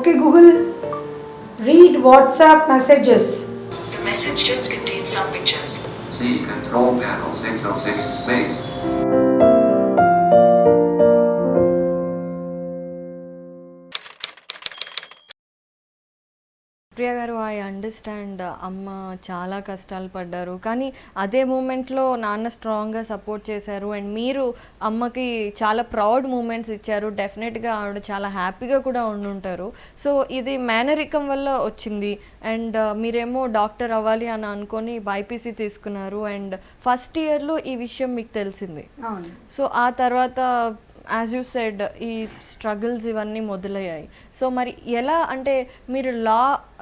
Okay, Google, read WhatsApp messages. The message just contains some pictures. See control panel 606 space. ప్రియ గారు, I understand. అమ్మ చాలా కష్టాలు పడ్డారు, కానీ అదే మూమెంట్లో నాన్న స్ట్రాంగ్గా సపోర్ట్ చేశారు అండ్ మీరు అమ్మకి చాలా ప్రౌడ్ మూమెంట్స్ ఇచ్చారు. డెఫినెట్గా ఆవిడ చాలా హ్యాపీగా కూడా ఉండుంటారు. సో ఇది మేనరికం వల్ల వచ్చింది అండ్ మీరేమో డాక్టర్ అవ్వాలి అని అనుకొని బైపీసీ తీసుకున్నారు అండ్ ఫస్ట్ ఇయర్లో ఈ విషయం మీకు తెలిసింది. సో ఆ తర్వాత యాజ్ యూ సెడ్ ఈ స్ట్రగుల్స్ ఇవన్నీ మొదలయ్యాయి. సో మరి ఎలా, అంటే మీరు లా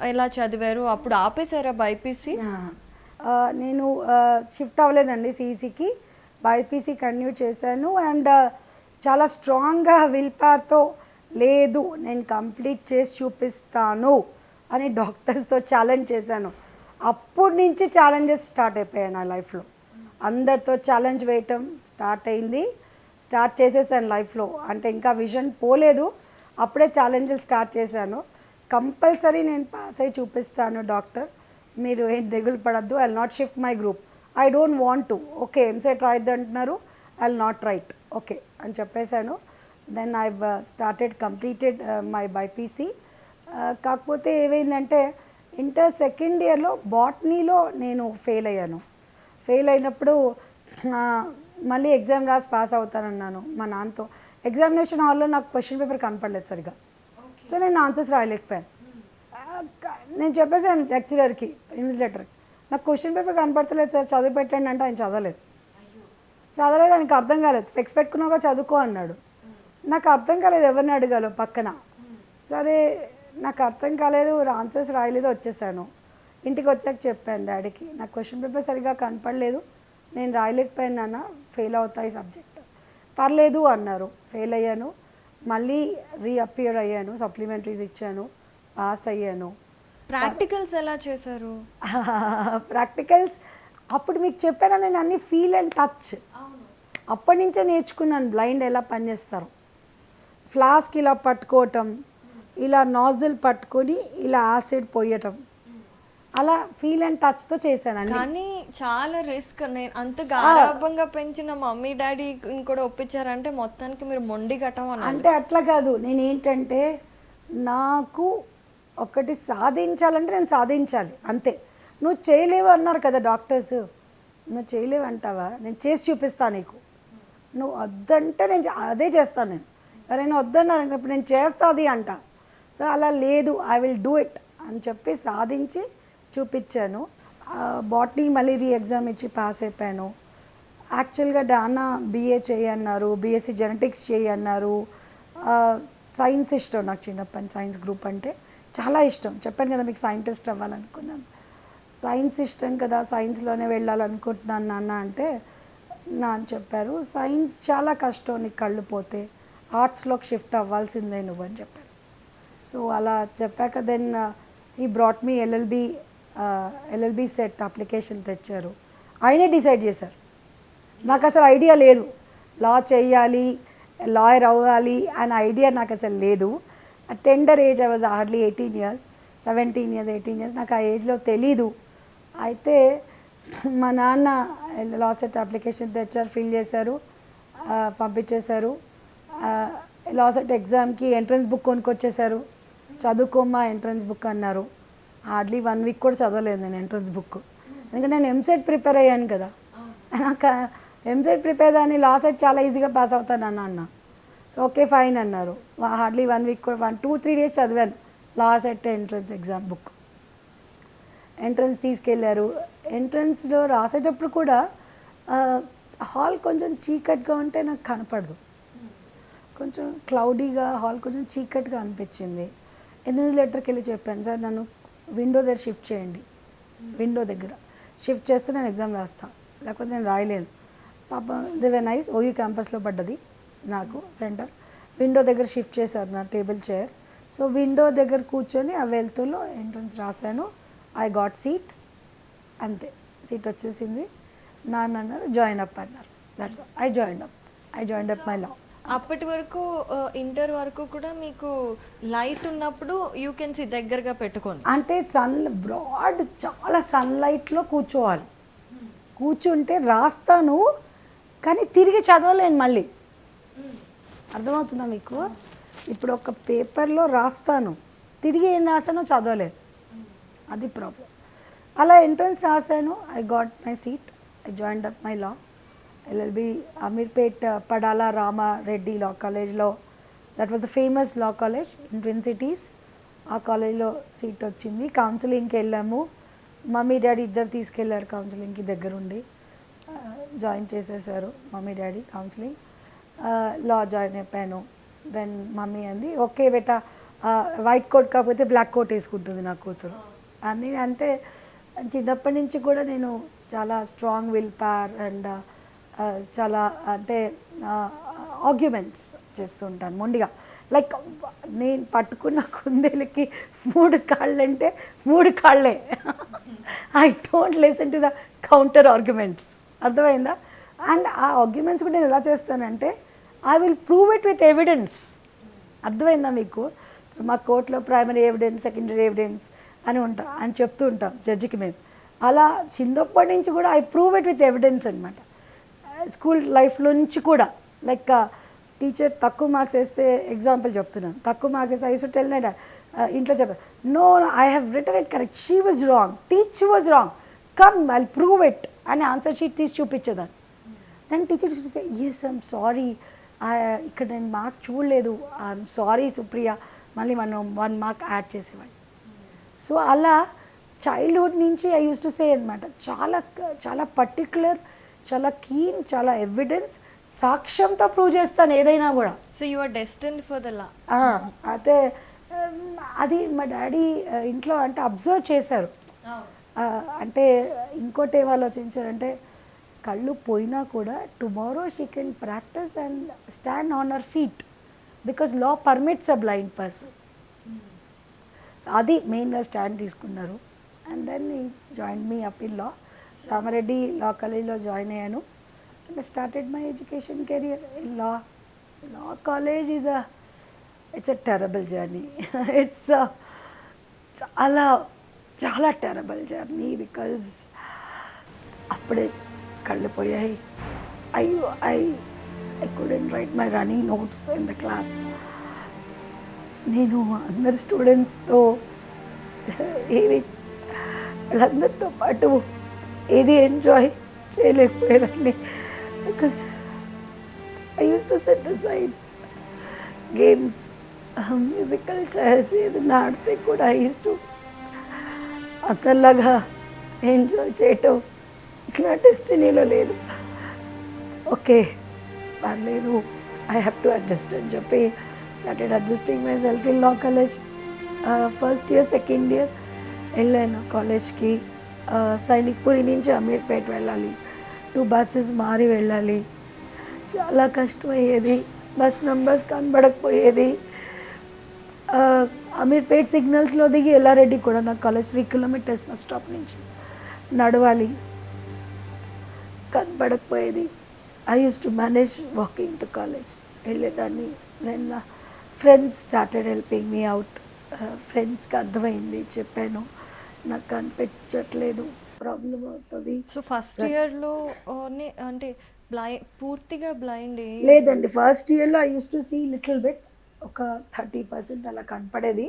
ఎలా చదివారు, అప్పుడు ఆపేశారా బైపీసీ? నేను షిఫ్ట్ అవ్వలేదండి సిఈసికి, బైపీసీ కంటిన్యూ చేశాను అండ్ చాలా స్ట్రాంగ్గా విల్ పవర్తో లేదు నేను కంప్లీట్ చేసి చూపిస్తాను అని డాక్టర్స్తో ఛాలెంజ్ చేశాను. అప్పటి నుంచి ఛాలెంజెస్ స్టార్ట్ అయిపోయాయి నా లైఫ్లో. అందరితో ఛాలెంజ్ వేయటం స్టార్ట్ చేసేసాను లైఫ్లో. అంటే ఇంకా విజన్ పోలేదు, అప్పుడే ఛాలెంజ్లు స్టార్ట్ చేశాను. కంపల్సరీ నేను పాస్ అయ్యి చూపిస్తాను డాక్టర్, మీరు ఏం దిగులు పడద్దు, I will not shift my group, I don't want to. Okay EAMCET రాయద్దు అంటున్నారు, I will not write, okay అని చెప్పేశాను. Then I completed my BiPC. కాకపోతే ఏమైందంటే ఇంటర్ సెకండ్ ఇయర్లో బాటనీలో నేను ఫెయిల్ అయ్యాను. ఫెయిల్ అయినప్పుడు మళ్ళీ ఎగ్జామ్ రాసి పాస్ అవుతానన్నాను మా నాన్నతో. ఎగ్జామినేషన్ హాల్లో నాకు క్వశ్చన్ పేపర్ కనపడలేదు సరిగా, సో నేను ఆన్సర్స్ రాయలేకపోయాను. నేను చెప్పేసాను లెక్చరర్కి, ఇన్విజిలేటర్కి, నాకు క్వశ్చన్ పేపర్ కనపడతలేదు సార్, చదివి పెట్టండి అంటే ఆయన చదవలేదు. ఆయనకు అర్థం కాలేదు. స్పెక్స్ పెట్టుకున్నాక చదువుకో అన్నాడు. నాకు అర్థం కాలేదు, ఎవరిని అడగాలో పక్కన. సరే నాకు అర్థం కాలేదు, ఆన్సర్స్ రాయలేదు, వచ్చేసాను. ఇంటికి వచ్చాక చెప్పాను డాడీకి, నాకు క్వశ్చన్ పేపర్ సరిగా కనపడలేదు, నేను రాయలేకపోయాను నాన్న, ఫెయిల్ అవుతాయి సబ్జెక్ట్. పర్లేదు అన్నారు. ఫెయిల్ అయ్యాను, మళ్ళీ రీఅపియర్ అయ్యాను, సప్లిమెంటరీస్ ఇచ్చాను, పాస్ అయ్యాను. ప్రాక్టికల్స్ ఎలా చేశారు? ప్రాక్టికల్స్ అప్పుడు మీకు చెప్పాను నేను, అన్ని ఫీల్ అండ్ టచ్ అప్పటి నుంచే నేర్చుకున్నాను. బ్లైండ్ ఎలా పనిచేస్తారు, ఫ్లాస్క్ ఇలా పట్టుకోవటం, ఇలా నాజిల్ పట్టుకొని ఇలా యాసిడ్ పోయటం, అలా ఫీల్ అండ్ టచ్తో చేశాను. కానీ చాలా రిస్క్. నేను అంత గారాబంగా పెంచిన మమ్మీ డాడీ కూడా ఒప్పించారంటే మొత్తానికి మీరు మొండి ఘటం అంటే అట్లా కాదు. నేనేంటంటే నాకు ఒకటి సాధించాలంటే నేను సాధించాలి అంతే. నువ్వు చేయలేవు అన్నారు కదా డాక్టర్స్, నువ్వు చేయలేవు అంటావా, నేను చేసి చూపిస్తాను నీకు, నువ్వు వద్దంటే నేను అదే చేస్తాను. నేను ఎవరైనా వద్దన్నారంటే ఇప్పుడు నేను చేస్తాది అంట. సో అలా లేదు, ఐ విల్ డూ ఇట్ అని చెప్పి సాధించి చూపించాను. బాటనీ మళ్ళీ ఎగ్జామ్ ఇచ్చి పాస్ అయిపోయాను. యాక్చువల్గా నాన్న బీఏ చేయన్నారు, బీఎస్సీ జెనెటిక్స్ చేయన్నారు. సైన్స్ ఇష్టం నాకు చిన్నప్పటి, సైన్స్ గ్రూప్ అంటే చాలా ఇష్టం. చెప్పాను కదా మీకు సైంటిస్ట్ అవ్వాలనుకున్నాను. సైన్స్ ఇష్టం కదా, సైన్స్లోనే వెళ్ళాలనుకుంటున్నాను నాన్న అంటే, నాన్న చెప్పారు సైన్స్ చాలా కష్టం, నీకు కళ్ళు పోతే ఆర్ట్స్లోకి షిఫ్ట్ అవ్వాల్సిందే నువ్వు అని చెప్పారు. సో అలా చెప్పాక దెన్ ఈ brought me LLB set application తెచ్చారు. ఆయనే డిసైడ్ చేశారు. నాకు అసలు ఐడియా లేదు, లా చేయాలి, లాయర్ అవ్వాలి అనే ఐడియా నాకు అసలు లేదు. Tender age I was hardly 18 years, 18 years నాకు ఆ ఏజ్లో తెలీదు. అయితే మా నాన్న లా సెట్ అప్లికేషన్ తెచ్చారు, ఫిల్ చేశారు, పంపించేశారు. లా సెట్ ఎగ్జామ్కి ఎంట్రన్స్ బుక్ కొనుక్కొచ్చేసారు. చదువుకోమ్మా ఎంట్రన్స్ బుక్ అన్నారు. హార్డ్లీ 1 week కూడా చదవలేదు నేను ఎంట్రన్స్ బుక్, ఎందుకంటే నేను ఎంసెట్ ప్రిపేర్ అయ్యాను కదా. నాకు ఎంసెట్ ప్రిపేర్ అని లా సెట్ చాలా ఈజీగా పాస్ అవుతాను అన్న. సో ఓకే ఫైన్ అన్నారు. హార్డ్లీ 1 week కూడా 2-3 days చదివాను LAWCET entrance exam book. Entrance తీసుకెళ్ళారు. ఎంట్రన్స్లో రాసేటప్పుడు కూడా హాల్ కొంచెం చీకటిగా ఉంటే నాకు కనపడదు, కొంచెం క్లౌడీగా హాల్ కొంచెం చీకటిగా అనిపించింది. ఇన్విజిలేటర్కి వెళ్ళి చెప్పాను, సార్ నన్ను విండో దగ్గర షిఫ్ట్ చేయండి, విండో దగ్గర షిఫ్ట్ చేస్తే నేను ఎగ్జామ్ రాస్తాను, లేకపోతే నేను రాయలేను. పాప దే వర్ నైస్, ఓయూ క్యాంపస్లో పడ్డది నాకు సెంటర్. విండో దగ్గర షిఫ్ట్ చేశారు నా టేబుల్ చైర్. సో విండో దగ్గర కూర్చొని ఆ వెళ్తులో ఎంట్రన్స్ రాశాను. ఐ గాట్ సీట్, అంతే, సీట్ వచ్చేసింది. నాన్న అన్నారు జాయిన్ అప్ అన్నారు. That's I join up my law. అప్పటి వరకు ఇంటర్ వరకు కూడా మీకు లైట్ ఉన్నప్పుడు యూ కెన్ సీ దగ్గరగా పెట్టుకొని. అంటే బ్రాడ్ చాలా సన్లైట్లో కూర్చోవాలి. కూర్చుంటే రాస్తాను కానీ తిరిగి చదవలేను మళ్ళీ. అర్థమవుతుందా మీకు? ఇప్పుడు ఒక పేపర్లో రాస్తాను, తిరిగి ఏం రాస్తానో చదవలేను, అది ప్రాబ్లం. అలా ఎంట్రన్స్ రాశాను. I got my seat. I joined up my law LLB Ameerpet Padala Ramareddy law కాలేజ్లో. That was the famous law college in twin cities. ఆ కాలేజ్లో సీట్ వచ్చింది. కౌన్సిలింగ్కి వెళ్ళాము. మమ్మీ డాడీ ఇద్దరు తీసుకెళ్ళారు కౌన్సిలింగ్కి దగ్గరుండి. జాయిన్ చేసేసారు మమ్మీ డాడీ కౌన్సిలింగ్. లా జాయిన్ అయిపోయాను. దెన్ మమ్మీ అంది ఓకే బేటా, వైట్ కోట్ కాకపోతే బ్లాక్ కోట్ వేసుకుంటుంది నా కూతురు అని. అంటే చిన్నప్పటి నుంచి కూడా నేను చాలా స్ట్రాంగ్ విల్ పవర్ అండ్ చాలా అంటే ఆర్గ్యుమెంట్స్ చేస్తుంటాను మొండిగా. లైక్ నేను పట్టుకున్న కుందేలకి 3 కాళ్ళంటే 3 కాళ్ళే. I don't listen to the counter arguments. అర్థమైందా? అండ్ ఆ ఆర్గ్యుమెంట్స్ కూడా నేను ఎలా చేస్తానంటే I will prove it with evidence. అర్థమైందా మీకు? మా కోర్టులో ప్రైమరీ ఎవిడెన్స్, సెకండరీ ఎవిడెన్స్ అని చెప్తూ ఉంటాం జడ్జికి మేము. అలా చిన్నప్పటి నుంచి కూడా I prove it with evidence అనమాట. స్కూల్ లైఫ్లో నుంచి కూడా లైక్ టీచర్ తక్కువ మార్క్స్ వేస్తే ఎగ్జాంపుల్ చెప్తున్నాను, తక్కువ మార్క్స్ వేస్తే I use to tell my dad, ఇంట్లో చెప్పాను, no I have written it correct, she was wrong, teacher was wrong, come I prove it అని ఆన్సర్ షీట్ తీసి చూపించేదాన్ని. దాన్ని టీచర్ ఎస్ ఐఎమ్ సారీ, ఇక్కడ నేను మార్క్ చూడలేదు, ఐఎమ్ సారీ సుప్రియ, మళ్ళీ మనం 1 మార్క్ యాడ్ చేసేవాడిని. సో అలా చైల్డ్హుడ్ నుంచి ఐ యూస్ టు సే అనమాట, చాలా చాలా పర్టిక్యులర్, చాలా కీన్, చాలా ఎవిడెన్స్, సాక్ష్యంతో ప్రూవ్ చేస్తాను ఏదైనా కూడా. So you are destined for the law. అయితే అది మా డాడీ ఇంట్లో అంటే అబ్జర్వ్ చేశారు. అంటే ఇంకోటి ఏం ఆలోచించారంటే కళ్ళు పోయినా కూడా tomorrow she can practice and stand on her feet because law permits a blind person. అది మెయిన్గా స్టాండ్ తీసుకున్నారు. అండ్ దెన్ ఈ join me up in law. Ramareddy law కాలేజ్లో జాయిన్ అయ్యాను and started my education career in law. Law college it's a terrible journey. It's చాలా చాలా terrible journey because అప్పుడే కళ్ళు పోయాయి. I couldn't write my running notes in the class. నేను అందరు స్టూడెంట్స్తో వాళ్ళందరితో పాటు ఏది ఎంజాయ్ చేయలేకపోయేదాన్ని because I use to set aside games, musical chairs ఏదైనా ఆడితే కూడా ఐ యూస్ టు అంతలాగా ఎంజాయ్ చేయటం నా డెస్టినీలో లేదు. ఓకే పర్లేదు, ఐ హ్యావ్ టు అడ్జస్ట్ అని చెప్పి started adjusting my self in law college. First year second year వెళ్ళాను కాలేజ్కి. సైనిక్పురి నుంచి అమీర్పేట్ వెళ్ళాలి, 2 buses మారి వెళ్ళాలి. చాలా కష్టమయ్యేది, బస్ నెంబర్స్ కనబడకపోయేది. అమీర్పేట్ సిగ్నల్స్లో దిగి ఎల్లారెడ్డి కూడా నా కాలేజ్ 3 kilometers బస్ స్టాప్ నుంచి నడవాలి, కనబడకపోయేది. I use to manage walking to college, వెళ్ళేదాన్ని. Then friends started helping me out. ఫ్రెండ్స్కి అర్థమైంది, చెప్పాను నాకు కనిపించట్లేదు, ప్రాబ్లం అవుతుంది. సో ఫస్ట్ ఇయర్లో అంటే పూర్తిగా బ్లైండ్ లేదండి. ఫస్ట్ ఇయర్లో I use to see little bit, ఒక 30% అలా కనపడేది.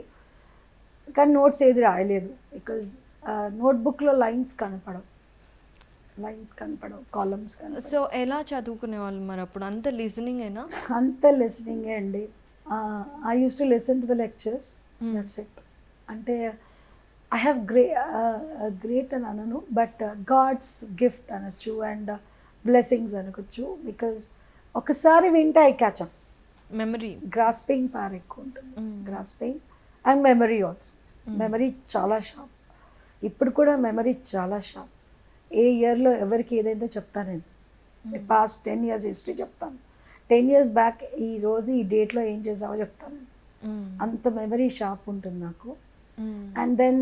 కానీ నోట్స్ ఏది రాయలేదు బికాజ్ నోట్బుక్లో లైన్స్ కనపడవు, కాలమ్స్ కనపడవు. సో ఎలా చదువుకునే వాళ్ళు మరి అప్పుడు? అంత లిజనింగ్ అయినా? అంత లిసనింగే అండి. I use to listen to the lectures, that's it. అంటే ఐ హ్యావ్ గ్రేట్ అని అనను, బట్ గాడ్స్ గిఫ్ట్ అనొచ్చు అండ్ బ్లెస్సింగ్స్ అనొచ్చు. బికాజ్ ఒకసారి వింటే I catch up. Memory, grasping power ఎక్కువ ఉంటుంది. Grasping and memory also. Memory చాలా షార్ప్. ఇప్పుడు కూడా మెమరీ చాలా షార్ప్. ఏ ఇయర్లో ఎవరికి ఏదైతే చెప్తాను నేను. పాస్ట్ 10 years హిస్టరీ చెప్తాను. 10 years బ్యాక్ ఈ రోజు ఈ డేట్లో ఏం చేసావో చెప్తాను. అంత మెమరీ షార్ప్ ఉంటుంది నాకు. అండ్ దెన్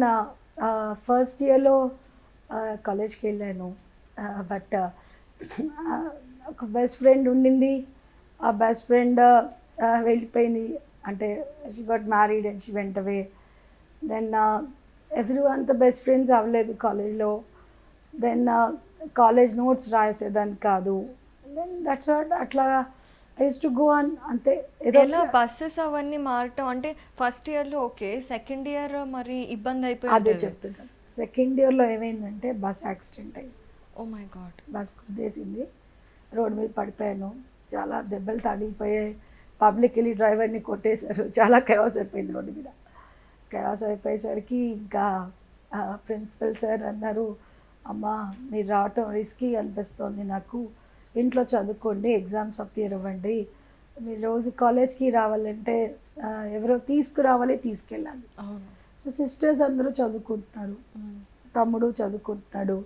ఫస్ట్ ఇయర్లో కాలేజ్కి వెళ్ళాను. బట్ ఒక బెస్ట్ ఫ్రెండ్ ఉండింది. ఆ బెస్ట్ ఫ్రెండ్ వెళ్ళిపోయింది, అంటే she got married and she went away. Then ఎవరు అంత బెస్ట్ ఫ్రెండ్స్ అవ్వలేదు కాలేజ్లో. దెన్ కాలేజ్ నోట్స్ రాసేదాన్ని కాదు. దెన్ దట్స్ వాట్ అట్లా I use to go on అంతే. ఎలా బస్సెస్ అవన్నీ మారటం అంటే ఫస్ట్ ఇయర్లో ఓకే, సెకండ్ ఇయర్ మరి ఇబ్బంది అదే అయిపోయింది. చెప్తున్నాను. సెకండ్ ఇయర్లో ఏమైందంటే బస్ యాక్సిడెంట్ అయింది. Oh my God. బస్ గుద్దేసింది, రోడ్డు మీద పడిపోయాను, చాలా దెబ్బలు తగిలిపోయాయి. పబ్లిక్ వెళ్ళి డ్రైవర్ని కొట్టేశారు, చాలా కయాస్ అయిపోయింది రోడ్డు మీద. కయాస్ అయిపోయేసరికి ఇంకా ప్రిన్సిపల్ సార్ అన్నారు, అమ్మా మీరు రావటం రిస్కీ అనిపిస్తోంది నాకు, ఇంట్లో చదువుకోండి, ఎగ్జామ్స్ అపియర్ అవ్వండి, మీరు రోజు కాలేజ్కి రావాలంటే ఎవరో తీసుకురావాలి, తీసుకెళ్ళాలి. సో సిస్టర్స్ అందరూ చదువుకుంటున్నారు, తమ్ముడు చదువుకుంటున్నాడు,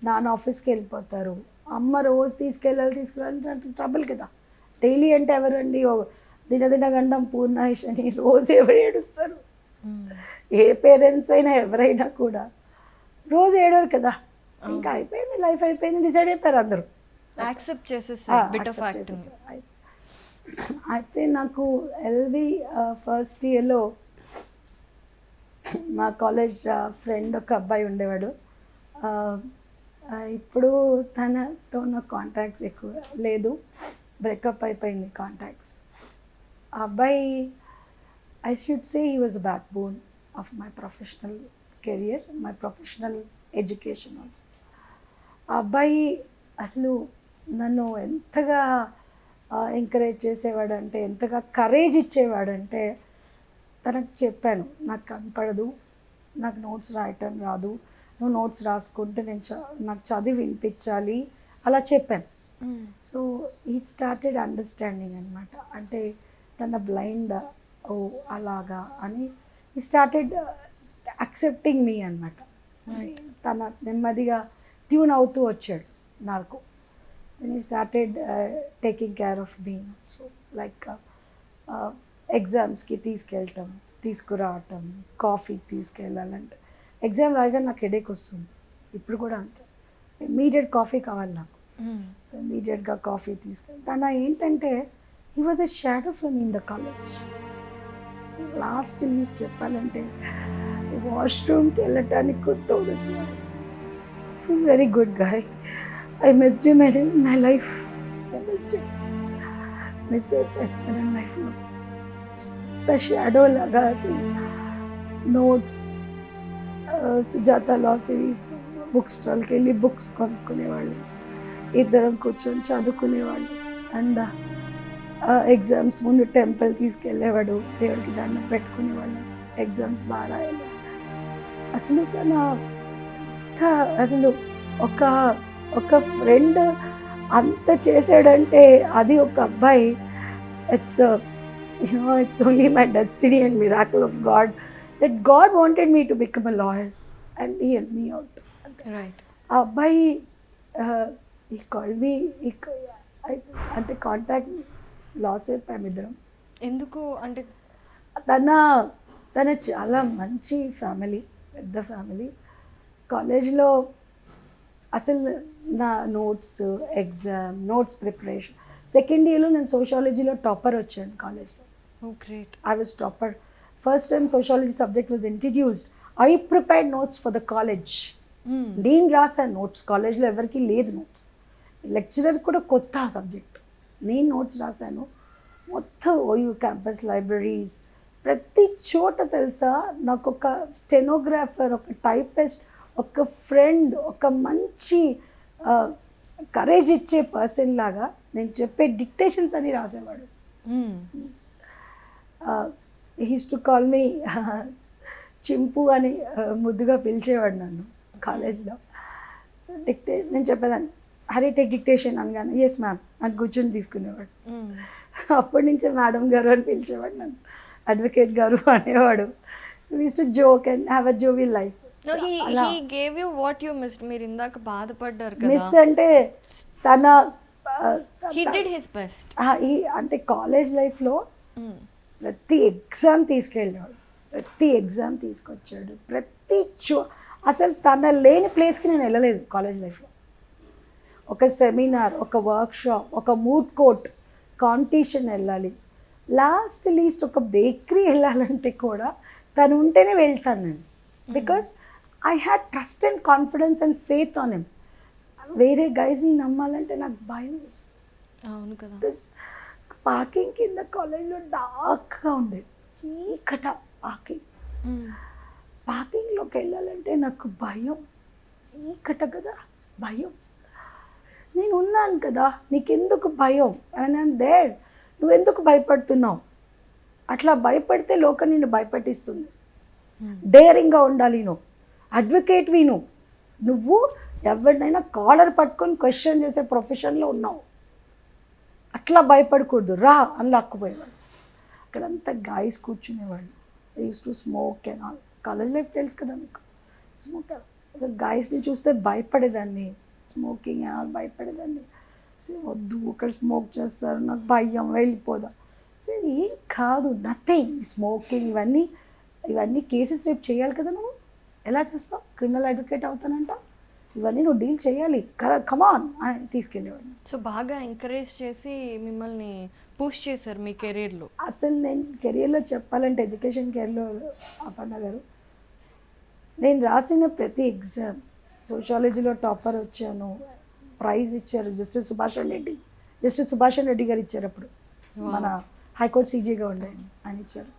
నాన్న ఆఫీస్కి వెళ్ళిపోతారు, అమ్మ రోజు తీసుకెళ్ళాలంటే ట్రబుల్ కదా. డైలీ అంటే ఎవరండి, దినదినగండం పూర్ణాయుష్ అని రోజు ఎవరు ఏడుస్తారు? ఏ పేరెంట్స్ అయినా ఎవరైనా కూడా రోజు ఏడరు కదా. ఇంకా అయిపోయింది, లైఫ్ అయిపోయింది, డిసైడ్ అయిపోయారు అందరూ, యాక్సెప్ట్ చేసేసారు. అయితే నాకు ఎల్వి ఫస్ట్ ఇయర్లో మా కాలేజ్ ఫ్రెండ్ ఒక అబ్బాయి ఉండేవాడు. ఇప్పుడు తనతో నాకు కాంటాక్ట్స్ ఎక్కువ లేదు, బ్రేకప్ అయిపోయింది కాంటాక్ట్స్. ఆ అబ్బాయి I should say he was back bone of my professional career, my professional education also. ఆ అబ్బాయి అసలు నన్ను ఎంతగా ఎంకరేజ్ చేసేవాడంటే, ఎంతగా కరేజ్ ఇచ్చేవాడంటే, తనకు చెప్పాను నాకు కనపడదు, నాకు నోట్స్ రాయటం రాదు, నువ్వు నోట్స్ రాసుకుంటే నాకు చదివి వినిపించాలి, అలా చెప్పాను. సో ఈ స్టార్టెడ్ అండర్స్టాండింగ్ అనమాట. అంటే తన బ్లైండ్, ఓ అలాగా అని ఈ స్టార్టెడ్ యాక్సెప్టింగ్ మీ అనమాట. తన నెమ్మదిగా ట్యూన్ అవుతూ వచ్చాడు నాకు. దెన్ ఈ started taking care of me. So like ఎగ్జామ్స్కి తీసుకెళ్ళటం, తీసుకురావటం, కాఫీకి తీసుకెళ్ళాలంటే, ఎగ్జామ్ రాయగానే నాకు హెడేక్ వస్తుంది, ఇప్పుడు కూడా అంతే, ఇమీడియట్ కాఫీ కావాలి నాకు. సో ఇమీడియట్గా కాఫీ తీసుకెళ్ళి తన ఏంటంటే he was a shadow for me in the college. Last least చెప్పాలంటే వాష్రూమ్కి వెళ్ళటానికి కూడా తోడొచ్చేవాడు. He is very good guy. I missed him in my life. I missed him, miss అయిపోయాను నా లైఫ్లో. ద షాడో లాగా అసలు notes, Sujatha law series book స్టాల్కి వెళ్ళి బుక్స్ కొనుక్కునేవాళ్ళు, ఇద్దరం కూర్చొని చదువుకునేవాళ్ళు. అండ్ ఎగ్జామ్స్ ముందు టెంపుల్ తీసుకెళ్ళేవాడు, దేవుడికి దండం పెట్టుకునేవాళ్ళు, ఎగ్జామ్స్ బాగా రాయాలి. అసలు తన అసలు ఒక ఫ్రెండ్ అంత చేసాడంటే అది ఒక అబ్బాయి. It's only my destiny and miracle of God that God wanted me to become a lawyer and he help me out. ఆ అబ్బాయి ఈ కాల్ మీ అంటే కాంటాక్ట్ లాస్ అయిపోయాం ఇద్దరం. ఎందుకు అంటే తన చాలా మంచి ఫ్యామిలీ, పెద్ద ఫ్యామిలీ. కాలేజ్లో అసలు నా ఎగ్జామ్ నోట్స్ ప్రిపరేషన్, సెకండ్ ఇయర్లో నేను సోషాలజీలో టాపర్ వచ్చాను కాలేజ్లో. Great. I was topper. First time sociology subject was introduced. I prepared notes for the college. నేను రాశాను నోట్స్, కాలేజ్లో ఎవరికి లేదు నోట్స్, లెక్చరర్ కూడా కొత్త సబ్జెక్ట్. నేను నోట్స్ రాశాను మొత్తం ఓయూ క్యాంపస్ లైబ్రరీస్ ప్రతి చోట. తెలుసా, నాకు ఒక స్టెనోగ్రాఫర్, ఒక టైపిస్ట్, ఒక ఫ్రెండ్, ఒక మంచి కరేజ్ ఇచ్చే పర్సన్ లాగా నేను చెప్పే డిక్టేషన్స్ అని రాసేవాడు. హీస్ టు కాల్ మీ చింపు అని ముద్దుగా పిలిచేవాడు నన్ను కాలేజ్లో. సో డిక్టేషన్ నేను చెప్పేదాన్ని, హరి టేక్ డిక్టేషన్ అనగానే ఎస్ మ్యామ్ అని కూర్చొని తీసుకునేవాడు. అప్పటి నుంచే మేడం గారు అని పిలిచేవాడు నన్ను, అడ్వకేట్ గారు అనేవాడు. So use to joke and have a jovial life. he gave you what you missed. మీరు ఇందాక బాధపడ్డారు కదా, మిస్ అంటే తన he did his best. అంటే కాలేజ్ లైఫ్లో ప్రతి ఎగ్జామ్ తీసుకెళ్ళాడు, ప్రతి ఎగ్జామ్ తీసుకొచ్చాడు, అసలు తన లేని ప్లేస్కి నేను వెళ్ళలేదు కాలేజ్ లైఫ్లో. ఒక సెమినార్, ఒక వర్క్షాప్, ఒక మూడ్ కోర్ట్ కాంపిటీషన్ వెళ్ళాలి, లీస్ట్ ఒక బేకరీ వెళ్ళాలంటే కూడా తను ఉంటేనే వెళ్తాను నేను. Because I had trust and confidence and faith on him. వేరే గైజ్ని నమ్మాలంటే నాకు భయం వేసి. అవును కదా. బికాస్ పార్కింగ్ కింద కాలేజ్లో డార్క్గా ఉండేది, చీకట పార్కింగ్. పార్కింగ్లోకి వెళ్ళాలంటే నాకు భయం, చీకట కదా, భయం. నేను ఉన్నాను కదా, నీకెందుకు భయం? And I'm there. నువ్వెందుకు భయపడుతున్నావు? అట్లా భయపడితే లోకం నిన్ను భయపెట్టిస్తుంది. డేరింగ్గా ఉండాలి నువ్వు, అడ్వకేట్వి నువ్వు ఎవరినైనా కాలర్ పట్టుకొని క్వశ్చన్ చేసే ప్రొఫెషన్లో ఉన్నావు. అట్లా భయపడకూడదు, రా అని లాక్కుపోయేవాడు. అక్కడంతా గాయస్ కూర్చునేవాళ్ళు. They use to smoke and all. College life తెలుసు కదా మీకు, స్మోక్. అసలు గాయస్ని చూస్తే భయపడేదాన్ని, స్మోకింగ్ అండ్ ఆల్ భయపడేదాన్ని. సరే వద్దు, ఒకరు స్మోక్ చేస్తారు, నాకు భయం, వెళ్ళిపోదా. సరే ఏం కాదు, నథింగ్. స్మోకింగ్ ఇవన్నీ కేసెస్ రేపు చేయాలి కదా, నువ్వు ఎలా చేస్తావు? క్రిమినల్ అడ్వకేట్ అవుతానంట, ఇవన్నీ నువ్వు డీల్ చేయాలి కదా, కమాన్ అని తీసుకెళ్ళేవాడిని. సో బాగా ఎంకరేజ్ చేసి మిమ్మల్ని పుష్ చేశారు మీ కెరీర్లో. అసలు నేను కెరియర్లో చెప్పాలంటే, ఎడ్యుకేషన్ కెరియర్లో అపర్ణ గారు, నేను రాసిన ప్రతి ఎగ్జామ్, సోషాలజీలో టాపర్ వచ్చాను, ప్రైజ్ ఇచ్చారు జస్టిస్ సుభాషణ్ రెడ్డి గారు ఇచ్చారు. అప్పుడు మన హైకోర్టు సీజీగా ఉండే ఆయన ఇచ్చారు.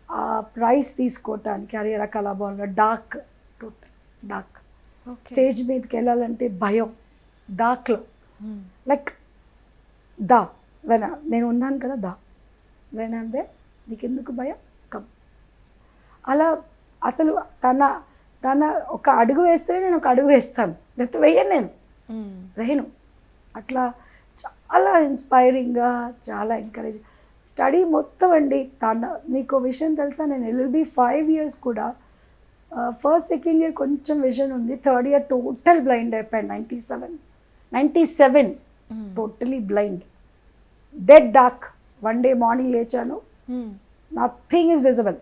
ఆ ప్రైజ్ తీసుకోవటానికి హరిహర కళాభవన్లో డార్క్ స్టేజ్ మీదకి వెళ్ళాలంటే భయం, డార్క్లో. లైక్ నేను ఉన్నాను కదా, వెనందే నీకెందుకు భయం, కమ్. అలా అసలు తన ఒక అడుగు వేస్తేనే నేను ఒక అడుగు వేస్తాను, లేకపోతే వేయను. అట్లా చాలా ఇన్స్పైరింగ్గా, చాలా ఎంకరేజ్. స్టడీ మొత్తం అండి. మీకు విషయం తెలుసా, నేను LLB 5 years కూడా ఫస్ట్ సెకండ్ ఇయర్ కొంచెం విజన్ ఉంది, థర్డ్ ఇయర్ టోటల్ బ్లైండ్ అయిపోయాను. 97 totally blind, dead dark. One day morning లేచాను, nothing is visible,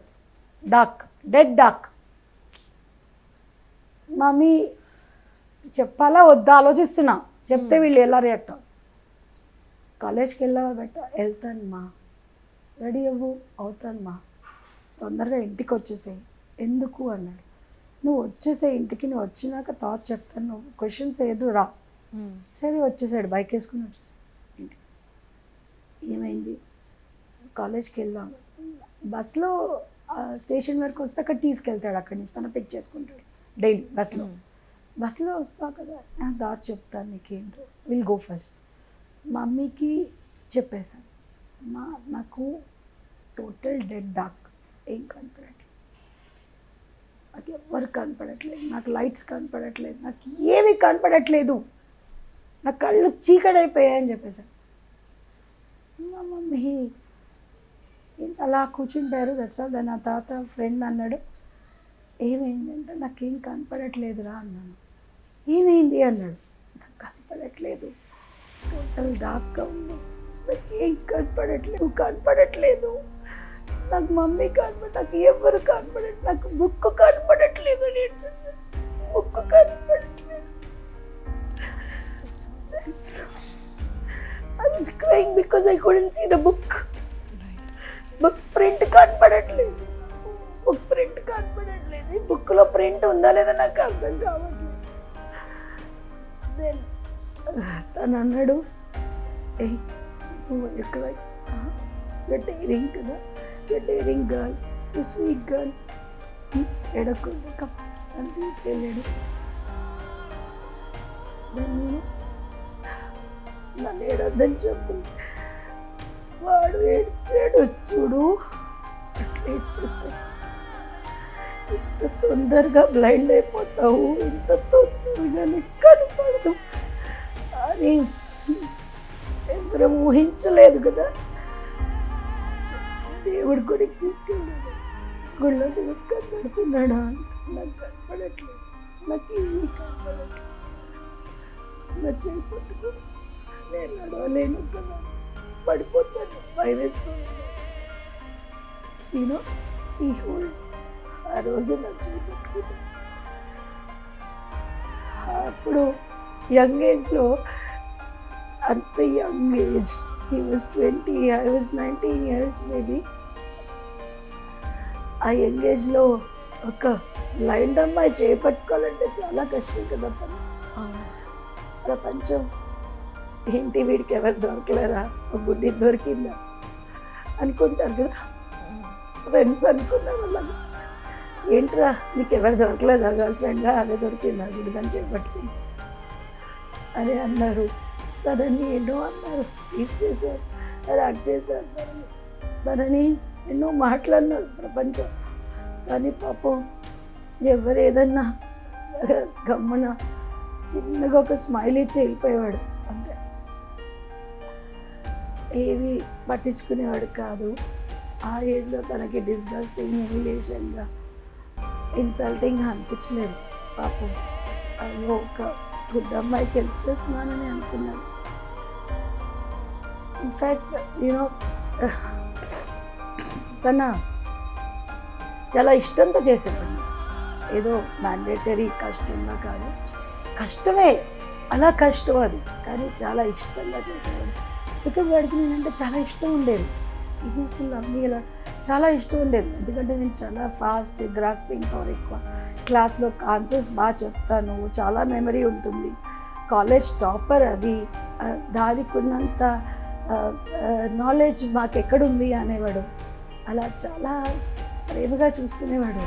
dark, dead dark. Mummy చెప్పాలా వద్దా ఆలోచిస్తున్నా, చెప్తే వీళ్ళు ఎలా రియాక్ట్ అవ్వరు. కాలేజ్కి వెళ్ళావా బెట్ట, వెళ్తాను మా, రెడీ అవుతాను మా, తొందరగా ఇంటికి వచ్చేసాయి. ఎందుకు అన్నాడు. నువ్వు వచ్చేసే ఇంటికి, నువ్వు వచ్చినాక థాట్ చెప్తాను, నువ్వు క్వశ్చన్స్ ఏదో రా. సరే వచ్చేసాడు, బైక్ వేసుకుని వచ్చేసాడు ఇంటికి. ఏమైంది, కాలేజ్కి వెళ్ళాము, బస్లో స్టేషన్ వరకు వస్తే అక్కడ తీసుకెళ్తాడు, అక్కడి నుంచి తను పిక్ చేసుకుంటాడు డైలీ బస్లో వస్తా కదా, నా థాట్ చెప్తాను నీకేంటో, విల్ గో ఫస్ట్. మమ్మీకి చెప్పేశాను, నాకు టోటల్ డెడ్ డార్క్, ఏం కనపడట్లేదు, నాకు ఎవ్వరు కనపడట్లేదు, నాకు లైట్స్ కనపడట్లేదు, నాకు ఏమీ కనపడట్లేదు, నా కళ్ళు చీకడైపోయాయని చెప్పేశాను. మా మమ్మీ ఏంటి అలా కూర్చుంటారు, దట్స్ ఆల్. దాని నా తాత ఫ్రెండ్ అన్నాడు, ఏమైంది అంటే, నాకేం కనపడట్లేదురా అన్నాను. ఏమైంది అన్నాడు, నాకు కనపడట్లేదు, టోటల్ డార్క్గా ఉంది, నాకేం కనపడట్లేదు, నాకు మమ్మీ నాకు ఎవరు కనపడట్లేదు, నాకు బుక్ కనపడట్లేదు, బుక్ కనపడట్లేదు. I was crying because I couldn't see the book. Book print కనపడట్లేదు, ఈ బుక్లో ప్రింట్ ఉందా లేదా నాకు అర్థం కావట్లేదు. దెన్ తను అన్నాడు, చెప్పు ఎక్కడ, డేరింగ్ కదా, డేరింగ్ గర్ల్, స్వీట్ గర్ల్, ఎడకుండా కప్ అని తీసుకెళ్ళాడు. దెన్ నన్ను ఏడొద్దని చెప్పి వాడు ఏడ్చాడు. చూడు అట్లా ఏడ్చేసాడు, ఇంత తొందరగా బ్లైండ్ అయిపోతావు, ఇంత తొందరగా నీకు కనపడదు అని ఎవరు ఊహించలేదు కదా. దేవుడి గుడికి తీసుకెళ్ళాడు, గుళ్ళో దేవుడు కనపడుతున్నాడా అంటే నాకు కనపడట్లేదు, నాకు ఏమీ కనపడట్లేదు, నా చేయి పట్టుకో, నేను నడవలేను కదా, పడిపోతాను, భయమేస్తాను. ఈ హోల్ ఆ రోజు నా చేయి పట్టుకున్నాను. అప్పుడు యంగ్ ఏజ్లో, అంత young age He was 20, I was 19 years maybe. ఆ యంగ్ ఏజ్లో ఒక బ్లైండ్ అమ్మాయి చేపట్టుకోవాలంటే చాలా కష్టం కదా పని. ప్రపంచం ఏంటి వీడికి ఎవరు దొరకలేరా, ఒక గుడ్డి దొరికిందా అనుకుంటారు కదా, ఫ్రెండ్స్ అనుకున్నారు వాళ్ళని. ఏంట్రా నీకు ఎవరు దొరకలేదా గర్ల్ ఫ్రెండ్గా, అదే దొరికిందా గుడిదని చేపట్టుకుని అని అన్నారు. తనని ఎన్నో అన్నారు, టీస్ చేశారు, యాక్ట్ చేశారు, తనని ఎన్నో మాట్లాడినారు ప్రపంచం. కానీ పాపం ఎవరు ఏదన్నా గమ్మున చిన్నగా ఒక స్మైల్ ఇచ్చి వెళ్ళిపోయేవాడు అంతే, ఏవి పట్టించుకునేవాడు కాదు. ఆ ఏజ్లో తనకి డిస్గస్టింగ్, హ్యూమిలియేషన్గా, ఇన్సల్టింగ్గా అనిపించలేదు పాపం. అయ్యో ఒక గుడ్ అమ్మాయికి హెల్ప్ చేస్తున్నానని అనుకున్నాను. ఇన్ఫ్యాక్ట్ తన చాలా ఇష్టంతో చేసేవాడిని, ఏదో మ్యాండేటరీ కష్టంగా కాదు, కష్టమే అలా కష్టం అది, కానీ చాలా ఇష్టంగా చేసేవాడిని. బికాజ్ వాడికి నేనంటే చాలా ఇష్టం ఉండేది. ఈ హిస్టరీ లవ్ మీ ఇలా చాలా ఇష్టం ఉండేది. ఎందుకంటే నేను చాలా ఫాస్ట్, గ్రాస్పింగ్ పవర్ ఎక్కువ, క్లాస్లో కాన్సెప్ట్స్ బాగా చెప్తాను, చాలా మెమరీ ఉంటుంది, కాలేజ్ టాపర్ అది, దానికి ఉన్నంత నాలెడ్జ్ మాకు ఎక్కడుంది అనేవాడు. అలా చాలా ప్రేమగా చూసుకునేవాడు.